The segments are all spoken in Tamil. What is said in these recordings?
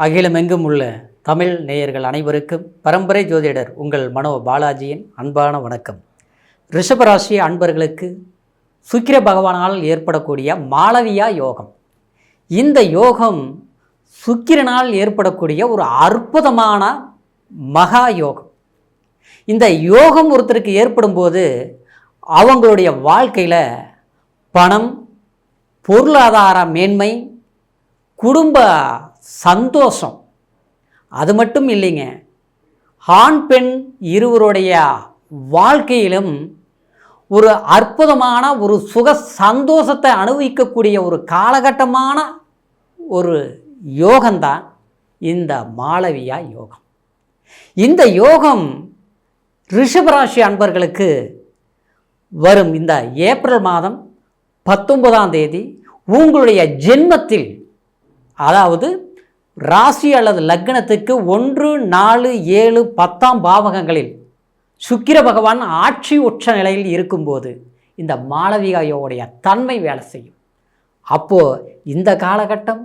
அகிலமெங்கும் உள்ள தமிழ் நேயர்கள் அனைவருக்கும் பரம்பரை ஜோதிடர் உங்கள் மனோ பாலாஜியின் அன்பான வணக்கம். ரிஷபராசி அன்பர்களுக்கு சுக்கிர பகவானால் ஏற்படக்கூடிய மாளவியா யோகம். இந்த யோகம் சுக்கிரனால் ஏற்படக்கூடிய ஒரு அற்புதமான மகா யோகம். இந்த யோகம் ஒருத்தருக்கு ஏற்படும் போது அவங்களுடைய வாழ்க்கையில் பணம், பொருளாதார மேன்மை, குடும்ப சந்தோஷம், அது மட்டும் இல்லைங்க, ஆண் பெண் இருவருடைய வாழ்க்கையிலும் ஒரு அற்புதமான ஒரு சுக சந்தோஷத்தை அனுபவிக்கக்கூடிய ஒரு காலகட்டமான ஒரு யோகம்தான் இந்த மாளவியா யோகம். இந்த யோகம் ரிஷபராசி அன்பர்களுக்கு வரும் இந்த ஏப்ரல் மாதம் 19ஆம் தேதி உங்களுடைய ஜென்மத்தில், அதாவது ராசி அல்லது லக்னத்துக்கு 1, 4, 7, 10ஆம் பாவகங்களில் சுக்கிர பகவான் ஆட்சி உச்ச நிலையில் இருக்கும்போது இந்த மாளவிகாயோடைய தன்மை வேலை செய்யும். அப்போது இந்த காலகட்டம்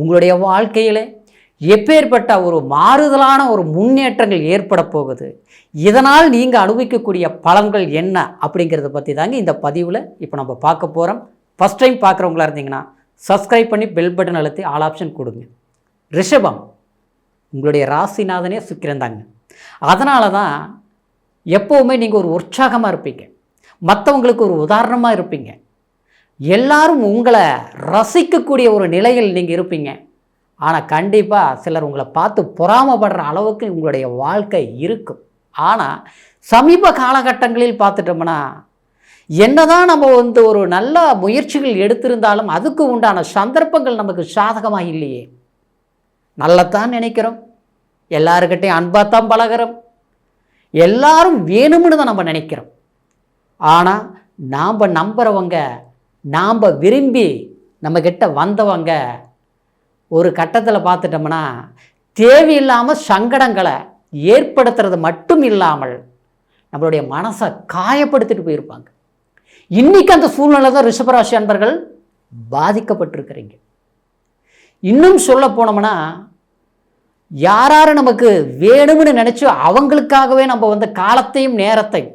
உங்களுடைய வாழ்க்கையில் எப்பேற்பட்ட ஒரு மாறுதலான ஒரு முன்னேற்றங்கள் ஏற்பட போகுது, இதனால் நீங்கள் அனுபவிக்கக்கூடிய பலன்கள் என்ன அப்படிங்கிறத பற்றி தாங்க இந்த பதிவில் இப்போ நம்ம பார்க்க போகிறோம். ஃபஸ்ட் டைம் பார்க்குறவங்களா இருந்தீங்கன்னா சப்ஸ்கிரைப் பண்ணி பெல் பட்டன் அழுத்தி ஆல் ஆப்ஷன் கொடுங்க. ரிஷபம் உங்களுடைய ராசிநாதனே சுக்கிரன் தாங்க. அதனால தான் எப்போவுமே நீங்கள் ஒரு உற்சாகமாக இருப்பீங்க, மற்றவங்களுக்கு ஒரு உதாரணமாக இருப்பீங்க, எல்லாரும் உங்களை ரசிக்கக்கூடிய ஒரு நிலையில் நீங்கள் இருப்பீங்க. ஆனால் கண்டிப்பாக சிலர் உங்களை பார்த்து பொறாமப்படுற அளவுக்கு உங்களுடைய வாழ்க்கை இருக்கும். ஆனால் சமீப காலகட்டங்களில் பார்த்துட்டோம்னா என்னதான் நம்ம ஒரு நல்ல முயற்சிகள் எடுத்திருந்தாலும் அதுக்கு உண்டான சந்தர்ப்பங்கள் நமக்கு சாதகமாக இல்லையே. நல்லத்தான் நினைக்கிறோம், எல்லாருக்கிட்டையும் அன்பாத்தான் பழகிறோம், எல்லாரும் வேணும்னு தான் நம்ம நினைக்கிறோம். ஆனால் நாம் நம்புகிறவங்க, நாம் விரும்பி நம்மக்கிட்ட வந்தவங்க ஒரு கட்டத்தில் பார்த்துட்டோம்னா தேவையில்லாமல் சங்கடங்களை ஏற்படுத்துறது மட்டும் இல்லாமல் நம்மளுடைய மனசை காயப்படுத்திட்டு போயிருப்பாங்க. இன்றைக்கி அந்த சூழ்நிலை தான் ரிஷபராசி அன்பர்கள் பாதிக்கப்பட்டிருக்கிறீங்க. இன்னும் சொல்ல போனோம்னா யார் நமக்கு வேணும்னு நினச்சி அவங்களுக்காகவே நம்ம காலத்தையும் நேரத்தையும்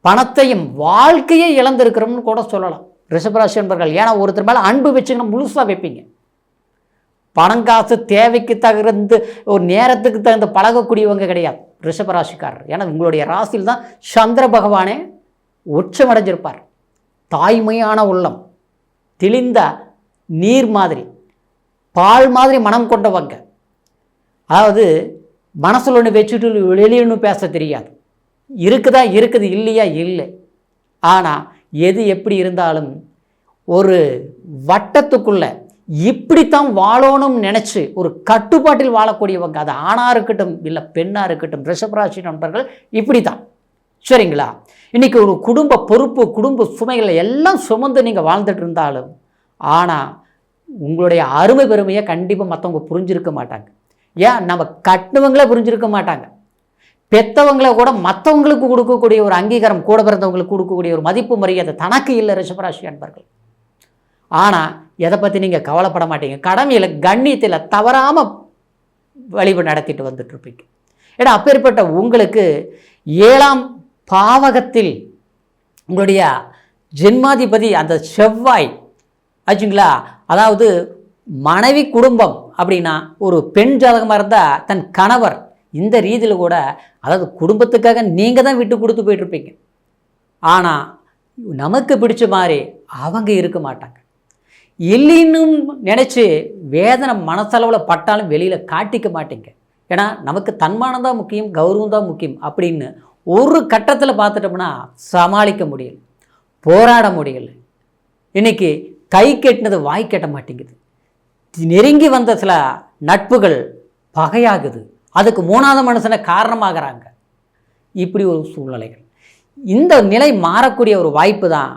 பணத்தையும் வாழ்க்கையை இழந்திருக்கிறோம்னு கூட சொல்லலாம் ரிஷபராசி அன்பர்கள். ஏன்னா ஒருத்தர் மேலே அன்பு வச்சுக்கணும் முழுசாக வைப்பீங்க. பணம் காசு தேவைக்கு தகுந்த ஒரு நேரத்துக்கு தகுந்த பழகக்கூடியவங்க கிடையாது ரிஷபராசிக்காரர். ஏன்னா உங்களுடைய ராசியில் தான் சந்திர பகவானே உச்சமடைஞ்சிருப்பார். தாய்மையான உள்ளம், தெளிந்த நீர் மாதிரி, பால் மாதிரி மனம் கொண்டவங்க. அதாவது மனசில் ஒன்று வச்சுட்டு வெளியே ஒன்று பேச தெரியாது. இருக்குதா இருக்குது, இல்லையா இல்லை. ஆனால் எது எப்படி இருந்தாலும் ஒரு வட்டத்துக்குள்ளே இப்படித்தான் வாழணும்னு நினச்சி ஒரு கட்டுப்பாட்டில் வாழக்கூடியவங்க. அது ஆணாக இருக்கட்டும் இல்லை பெண்ணாக இருக்கட்டும், ரிஷபராசி நண்பர்கள் இப்படி தான். சரிங்களா? இன்றைக்கி ஒரு குடும்ப பொறுப்பு, குடும்ப சுமைகளை எல்லாம் சுமந்து நீங்கள் வாழ்ந்துட்டு இருந்தாலும் ஆனால் உங்களுடைய அருமை பெருமையை கண்டிப்பாக மற்றவங்க புரிஞ்சிருக்க மாட்டாங்க. ஏன் நம்ம கட்டினவங்களே புரிஞ்சிருக்க மாட்டாங்க. பெற்றவங்களை கூட மற்றவங்களுக்கு கொடுக்கக்கூடிய ஒரு அங்கீகாரம், கூட பிறந்தவங்களுக்கு கொடுக்கக்கூடிய ஒரு மதிப்பு மரியாதை தனக்கு இல்லை ரிஷபராசி அன்பர்கள். ஆனால் எதை பற்றி நீங்கள் கவலைப்பட மாட்டீங்க. கடமையில் கண்ணியத்தில் தவறாமல் வழிபு நடத்திட்டு வந்துட்டுருப்பீங்க. ஏன்னா அப்பேற்பட்ட உங்களுக்கு 7ஆம் பாவகத்தில் உங்களுடைய ஜென்மாதிபதி அந்த செவ்வாய் ஆச்சுங்களா. அதாவது மனைவி குடும்பம் அப்படின்னா ஒரு பெண் ஜாதகமாக இருந்தால் தன் கணவர் இந்த ரீதியில் கூட, அதாவது குடும்பத்துக்காக நீங்கள் தான் விட்டு கொடுத்து போயிட்டுருப்பீங்க. ஆனால் நமக்கு பிடிச்ச மாதிரி அவங்க இருக்க மாட்டாங்க. இல்லைன்னும் நினச்சி வேதனை மனசளவில் பட்டாலும் வெளியில் காட்டிக்க மாட்டீங்க. ஏன்னா நமக்கு தன்மானம் தான் முக்கியம், கௌரவம் தான் முக்கியம் அப்படின்னு ஒரு கட்டத்தில் பார்த்துட்டோம்னா சமாளிக்க முடியல, போராட முடியல. இன்றைக்கி கை கெட்டினது வாய் கட்ட மாட்டேங்குது. நெருங்கி வந்த சில நட்புகள் பகையாகுது, அதுக்கு 3ஆவது மனுஷனை காரணமாகறாங்க. இப்படி ஒரு சூழ்நிலைகள். இந்த நிலை மாறக்கூடிய ஒரு வாய்ப்பு தான்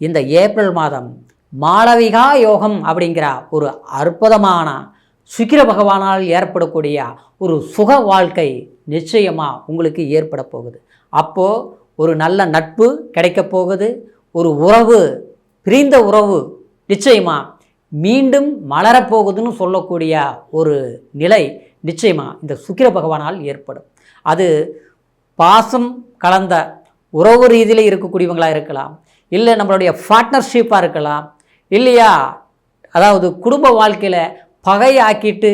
இந்த ஏப்ரல் மாதம் மாளவிகா யோகம் அப்படிங்கிற ஒரு அற்புதமான சுக்கிர பகவானால் ஏற்படக்கூடிய ஒரு சுக வாழ்க்கை நிச்சயமாக உங்களுக்கு ஏற்பட போகுது. அப்போது ஒரு நல்ல நட்பு கிடைக்க போகுது. ஒரு உறவு, பிரிந்த உறவு நிச்சயமாக மீண்டும் மலரப்போகுதுன்னு சொல்லக்கூடிய ஒரு நிலை நிச்சயமாக இந்த சுக்கிர பகவானால் ஏற்படும். அது பாசம் கலந்த உறவு ரீதியில் இருக்கக்கூடியவங்களாக இருக்கலாம், இல்லை நம்மளுடைய பார்ட்னர்ஷிப்பாக இருக்கலாம், இல்லையா அதாவது குடும்ப வாழ்க்கையில் பகையாக்கிட்டு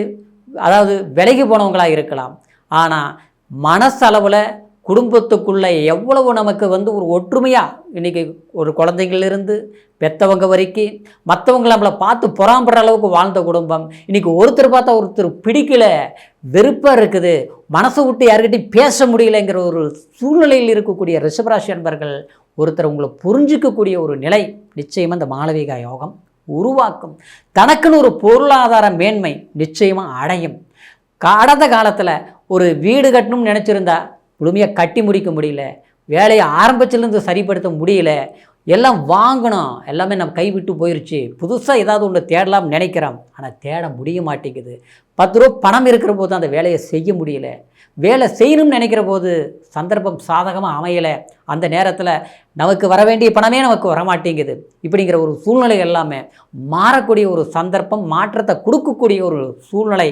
அதாவது விலகி போனவங்களாக இருக்கலாம். ஆனால் மனசளவில் குடும்பத்துக்குள்ளே எவ்வளவு நமக்கு ஒரு ஒற்றுமையாக இன்றைக்கி ஒரு குழந்தைங்களிலிருந்து பெற்றவங்க வரைக்கும் மற்றவங்க நம்மளை பார்த்து புறாம்படுற அளவுக்கு வாழ்ந்த குடும்பம் இன்றைக்கி ஒருத்தர் பார்த்தா ஒருத்தர் பிடிக்கல, வெறுப்பாக இருக்குது, மனசை விட்டு யாருக்கிட்டையும் பேச முடியலைங்கிற ஒரு சூழ்நிலையில் இருக்கக்கூடிய ரிஷபராசி அன்பர்கள் ஒருத்தர் உங்களை புரிஞ்சிக்கக்கூடிய ஒரு நிலை நிச்சயமாக இந்த மாளவிகா யோகம் உருவாக்கும். தனக்குன்னு ஒரு பொருளாதார மேன்மை நிச்சயமாக அடையும். கடந்த காலத்தில் ஒரு வீடு கட்டணும்னு நினச்சிருந்தா முழுமையாக கட்டி முடிக்க முடியல, வேலையை ஆரம்பிச்சிலேருந்து சரிப்படுத்த முடியல, எல்லாம் வாங்கணும், எல்லாமே நம்ம கைவிட்டு போயிடுச்சு, புதுசாக ஏதாவது ஒன்று தேடலாம்னு நினைக்கிறோம், ஆனால் தேட முடிய மாட்டேங்குது. 10 ரூபா பணம் இருக்கிற போது அந்த வேலையை செய்ய முடியல, வேலை செய்யணும்னு நினைக்கிற போது சந்தர்ப்பம் சாதகமாக அமையலை, அந்த நேரத்தில் நமக்கு வர வேண்டிய பணமே நமக்கு வரமாட்டேங்குது. இப்படிங்கிற ஒரு சூழ்நிலை எல்லாமே மாறக்கூடிய ஒரு சந்தர்ப்பம், மாற்றத்தை கொடுக்கக்கூடிய ஒரு சூழ்நிலை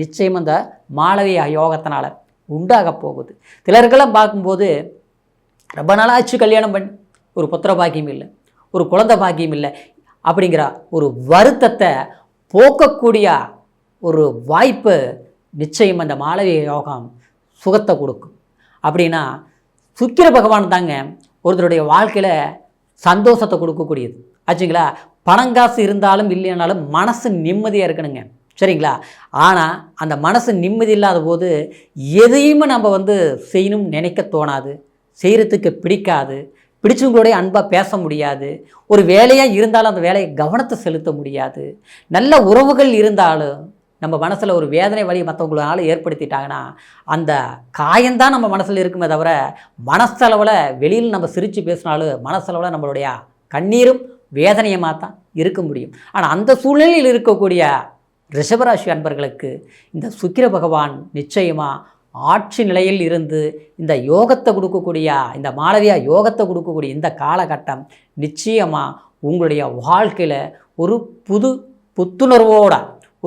நிச்சயம் அந்த மாளவிகா யோகத்தினால் உண்டாக போகுது. சிலருக்கெல்லாம் பார்க்கும்போது ரொம்ப நாளாச்சு கல்யாணம் பண்ணி ஒரு புத்திர பாக்கியம் இல்லை, ஒரு குழந்தை பாக்கியம் இல்லை அப்படிங்கிற ஒரு வருத்தத்தை போக்கக்கூடிய ஒரு வாய்ப்பு நிச்சயம் அந்த மாளவிகா யோகம் சுகத்தை கொடுக்கும். அப்படின்னா சுக்கிர பகவான் தாங்க ஒருத்தருடைய வாழ்க்கையில் சந்தோஷத்தை கொடுக்கக்கூடியது ஆச்சுங்களா. பணங்காசு இருந்தாலும் இல்லைனாலும் மனசு நிம்மதியாக இருக்கணுங்க, சரிங்களா. ஆனால் அந்த மனசு நிம்மதி இல்லாத போது எதையுமே நம்ம செய்யணும்னு நினைக்க தோணாது, செய்கிறதுக்கு பிடிக்காது, பிடிச்சவங்களோடைய அன்பாக பேச முடியாது, ஒரு வேலையாக இருந்தாலும் அந்த வேலையை கவனத்தை செலுத்த முடியாது, நல்ல உறவுகள் இருந்தாலும் நம்ம மனசில் ஒரு வேதனை வலி மற்றவங்களால ஏற்படுத்திட்டாங்கன்னா அந்த காயந்தான் நம்ம மனசில் இருக்குமே தவிர மனசளவில் வெளியில் நம்ம சிரித்து பேசினாலும் மனசளவில் நம்மளுடைய கண்ணீரும் வேதனையமாக தான் இருக்க முடியும். ஆனால் அந்த சூழ்நிலையில் இருக்கக்கூடிய ரிஷபராசி அன்பர்களுக்கு இந்த சுக்கிர பகவான் நிச்சயமாக ஆட்சி நிலையில் இருந்து இந்த யோகத்தை கொடுக்கக்கூடிய, இந்த மாளவிகா யோகத்தை கொடுக்கக்கூடிய இந்த காலகட்டம் நிச்சயமாக உங்களுடைய வாழ்க்கையில் ஒரு புத்துணர்வோட,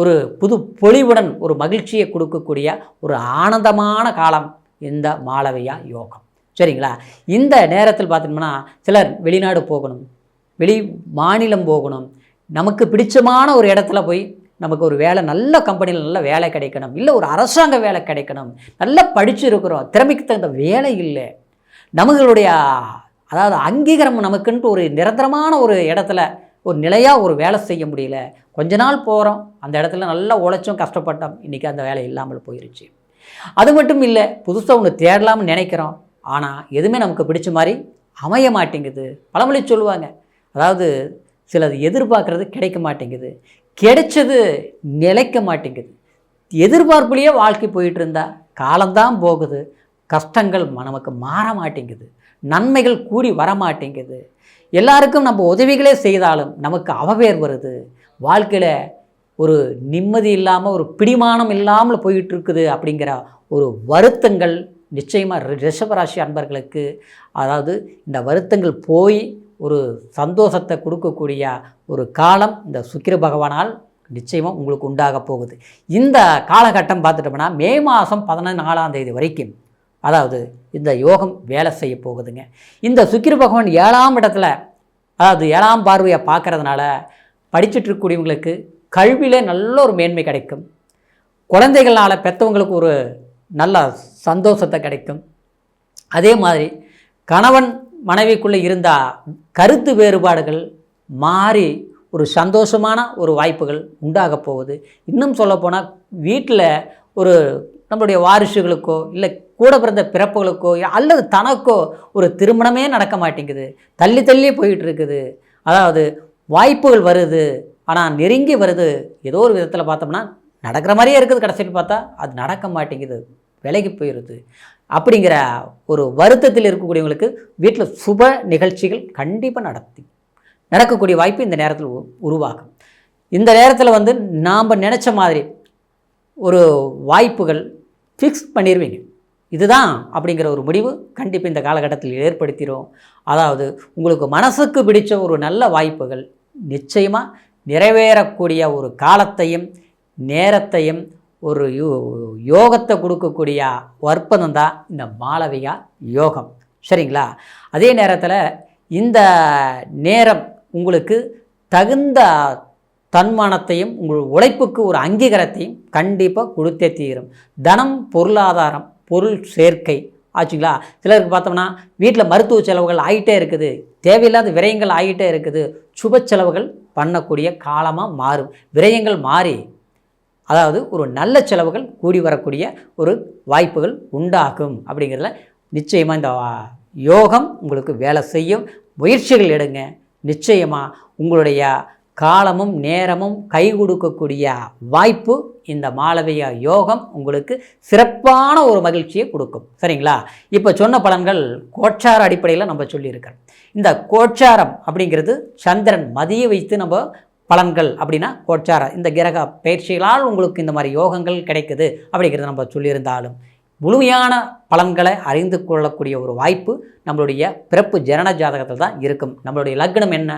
ஒரு புது பொலிவுடன், ஒரு மகிழ்ச்சியை கொடுக்கக்கூடிய ஒரு ஆனந்தமான காலம் இந்த மாளவிகா யோகம், சரிங்களா. இந்த நேரத்தில் பார்த்திங்கன்னா சிலர் வெளிநாடு போகணும், வெளி மாநிலம் போகணும், நமக்கு பிடிச்சமான ஒரு இடத்துல போய் நமக்கு ஒரு வேலை, நல்ல கம்பெனியில் நல்ல வேலை கிடைக்கணும், இல்லை ஒரு அரசாங்க வேலை கிடைக்கணும், நல்லா படித்து இருக்கிறோம், திறமைக்கு தகுந்த வேலை இல்லை, நம்மளுடைய அதாவது அங்கீகாரம் நமக்குன்ட்டு ஒரு நிரந்தரமான ஒரு இடத்துல ஒரு நிலையாக ஒரு வேலை செய்ய முடியல, கொஞ்ச நாள் போகிறோம், அந்த இடத்துல நல்லா உழைச்சோம், கஷ்டப்பட்டோம், இன்றைக்கி அந்த வேலை இல்லாமல் போயிடுச்சு. அது மட்டும் இல்லை, புதுசாக ஒன்று தேடலாம்னு நினைக்கிறோம், ஆனால் எதுவுமே நமக்கு பிடிச்ச மாதிரி அமைய மாட்டேங்குது. பழமொழி சொல்லுவாங்க, அதாவது சிலது எதிர்பார்க்குறது கிடைக்க மாட்டேங்குது, கிடைச்சது நிலைக்க மாட்டேங்குது, எதிர்பார்ப்புலேயே வாழ்க்கை போயிட்டு இருந்தால் காலம்தான் போகுது, கஷ்டங்கள் நமக்கு மாற மாட்டேங்குது, நன்மைகள் கூடி வர மாட்டேங்குது, எல்லாருக்கும் நம்ம உதவிகளே செய்தாலும் நமக்கு அவப்பேர் வருது, வாழ்க்கையில் ஒரு நிம்மதி இல்லாமல் ஒரு பிடிமானம் இல்லாமல் போயிட்டு இருக்குது அப்படிங்கிற ஒரு வருத்தங்கள் நிச்சயமாக ரிஷபராசி அன்பர்களுக்கு, அதாவது இந்த வருத்தங்கள் போய் ஒரு சந்தோஷத்தை கொடுக்கக்கூடிய ஒரு காலம் இந்த சுக்கிர பகவானால் நிச்சயமாக உங்களுக்கு உண்டாக போகுது. இந்த காலகட்டம் பார்த்துட்டோம்னா மே மாதம் 14ஆம் தேதி வரைக்கும் அதாவது இந்த யோகம் வேலை செய்ய போகுதுங்க. இந்த சுக்கிர பகவான் 7ஆம் இடத்துல, அதாவது 7ஆம் பார்வையை பார்க்கறதுனால படிச்சுட்டு இருக்கக்கூடியவங்களுக்கு கல்வியில் நல்ல ஒரு மேன்மை கிடைக்கும், குழந்தைகளால் பெற்றவங்களுக்கு ஒரு நல்ல சந்தோஷத்தை கிடைக்கும். அதே மாதிரி கணவன் மனைவிக்குள்ளே இருந்தால் கருத்து வேறுபாடுகள் மாறி ஒரு சந்தோஷமான ஒரு வாய்ப்புகள் உண்டாக போகுது. இன்னும் சொல்லப்போனால் வீட்டில் ஒரு நம்மளுடைய வாரிசுகளுக்கோ இல்லை கூட பிறந்த பிறப்புகளுக்கோ அல்லது தனக்கோ ஒரு திருமணமே நடக்க மாட்டேங்குது, தள்ளி தள்ளி போயிட்டு இருக்குது. அதாவது வாய்ப்புகள் வருது, ஆனால் நெருங்கி வருது, ஏதோ ஒரு விதத்தில் பார்த்தோம்னா நடக்கிற மாதிரியே இருக்குது, கடைசியில் பார்த்தா அது நடக்க மாட்டேங்குது, விலகி போயிடுது. அப்படிங்கிற ஒரு வருத்தத்தில் இருக்கக்கூடியவங்களுக்கு வீட்டில் சுப நிகழ்ச்சிகள் கண்டிப்பாக நடக்கக்கூடிய வாய்ப்பு இந்த நேரத்தில் உருவாகும். இந்த நேரத்தில் நாம் நினச்ச மாதிரி ஒரு வாய்ப்புகள் ஃபிக்ஸ் பண்ணிடுவீங்க, இதுதான் அப்படிங்கிற ஒரு முடிவு கண்டிப்பாக இந்த காலகட்டத்தில் ஏற்படுத்திடும். அதாவது உங்களுக்கு மனசுக்கு பிடிச்ச ஒரு நல்ல வாய்ப்புகள் நிச்சயமாக நிறைவேறக்கூடிய ஒரு காலத்தையும் நேரத்தையும் ஒரு யோகத்தை கொடுக்கக்கூடிய அற்புதம் தான் இந்த மாளவிகா யோகம். சரிங்களா? அதே நேரத்தில் இந்த நேரம் உங்களுக்கு தகுந்த தன்மானத்தையும் உங்கள் உழைப்புக்கு ஒரு அங்கீகாரத்தையும் கண்டிப்பாக கொடுத்தே தீரும். தனம், பொருளாதாரம், பொருள் சேர்க்கை ஆச்சுங்களா? சிலருக்கு பார்த்தோம்னா வீட்டில் மருத்துவ செலவுகள் ஆகிட்டே இருக்குது, தேவையில்லாத விரயங்கள் ஆகிட்டே இருக்குது. சுப செலவுகள் பண்ணக்கூடிய காலமாக மாறும். விரயங்கள் மாறி அதாவது ஒரு நல்ல செலவுகள் கூடி வரக்கூடிய ஒரு வாய்ப்புகள் உண்டாகும். அப்படிங்கிறதுல நிச்சயமாக இந்த யோகம் உங்களுக்கு வேலை செய்யும். முயற்சிகள் எடுங்க. நிச்சயமாக உங்களுடைய காலமும் நேரமும் கை கொடுக்கக்கூடிய வாய்ப்பு இந்த மாளவிகா யோகம் உங்களுக்கு சிறப்பான ஒரு மகிழ்ச்சியை கொடுக்கும். சரிங்களா? இப்போ சொன்ன பலன்கள் கோச்சார அடிப்படையில் நம்ம சொல்லியிருக்கிறோம். இந்த கோச்சாரம் அப்படிங்கிறது சந்திரன் மதிய வைத்து நம்ம பலன்கள் அப்படின்னா கோச்சாரம் இந்த கிரக பயிற்சிகளால் உங்களுக்கு இந்த மாதிரி யோகங்கள் கிடைக்குது அப்படிங்கிறத நம்ம சொல்லியிருந்தாலும் முழுமையான பலன்களை அறிந்து கொள்ளக்கூடிய ஒரு வாய்ப்பு நம்மளுடைய பிறப்பு ஜனன ஜாதகத்தில் தான் இருக்கும். நம்மளுடைய லக்னம் என்ன,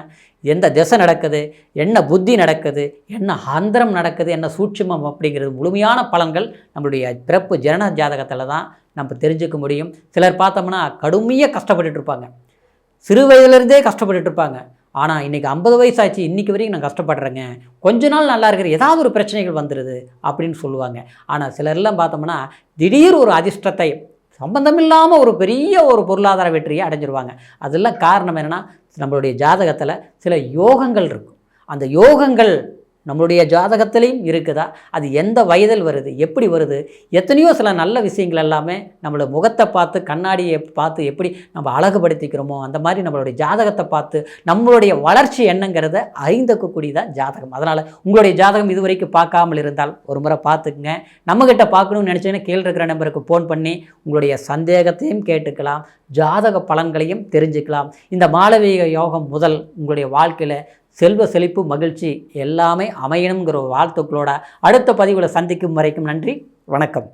எந்த திசை நடக்குது, என்ன புத்தி நடக்குது, என்ன அந்தரம் நடக்குது, என்ன சூட்சுமம் அப்படிங்கிறது முழுமையான பலன்கள் நம்மளுடைய பிறப்பு ஜனன ஜாதகத்தில் தான் நம்ம தெரிஞ்சுக்க முடியும். சிலர் பார்த்தோம்னா கடுமையாக கஷ்டப்பட்டுட்டு இருப்பாங்க, சிறு வயதிலிருந்தே கஷ்டப்பட்டுட்டு இருப்பாங்க. ஆனால் இன்றைக்கி 50 வயசாச்சு, இன்றைக்கி வரைக்கும் நான் கஷ்டப்படுறேங்க, கொஞ்ச நாள் நல்லா இருக்கிற ஏதாவது ஒரு பிரச்சனைகள் வந்துடுது அப்படின்னு சொல்லுவாங்க. ஆனால் சிலர்லாம் பார்த்தோம்னா திடீர் ஒரு அதிர்ஷ்டத்தை சம்பந்தமில்லாமல் ஒரு பெரிய ஒரு பொருளாதார வெற்றியை அடைஞ்சிருவாங்க. அதெல்லாம் காரணம் என்னென்னா நம்மளுடைய ஜாதகத்தில் சில யோகங்கள் இருக்கும். அந்த யோகங்கள் நம்மளுடைய ஜாதகத்திலையும் இருக்குதா, அது எந்த வயதில் வருது, எப்படி வருது, எத்தனையோ சில நல்ல விஷயங்கள் எல்லாமே நம்மளோட முகத்தை பார்த்து கண்ணாடியை பார்த்து எப்படி நம்ம அழகுபடுத்திக்கிறோமோ அந்த மாதிரி நம்மளுடைய ஜாதகத்தை பார்த்து நம்மளுடைய வளர்ச்சி என்னங்கிறத அறிந்துக்கக்கூடியதான் ஜாதகம். அதனால் உங்களுடைய ஜாதகம் இதுவரைக்கும் பார்க்காமல் இருந்தால் ஒரு முறை பார்த்துக்குங்க. நம்மக்கிட்ட பார்க்கணும்னு நினச்சிங்கன்னா கீழே இருக்கிற நம்பருக்கு ஃபோன் பண்ணி உங்களுடைய சந்தேகத்தையும் கேட்டுக்கலாம், ஜாதக பலன்களையும் தெரிஞ்சுக்கலாம். இந்த மாளவிகா யோகம் முதல் உங்களுடைய வாழ்க்கையில் செல்வ செழிப்பு மகிழ்ச்சி எல்லாமே அமையணுங்கிற வாழ்த்துக்களோட அடுத்த பதிவில் சந்திக்கும் வரைக்கும் நன்றி, வணக்கம்.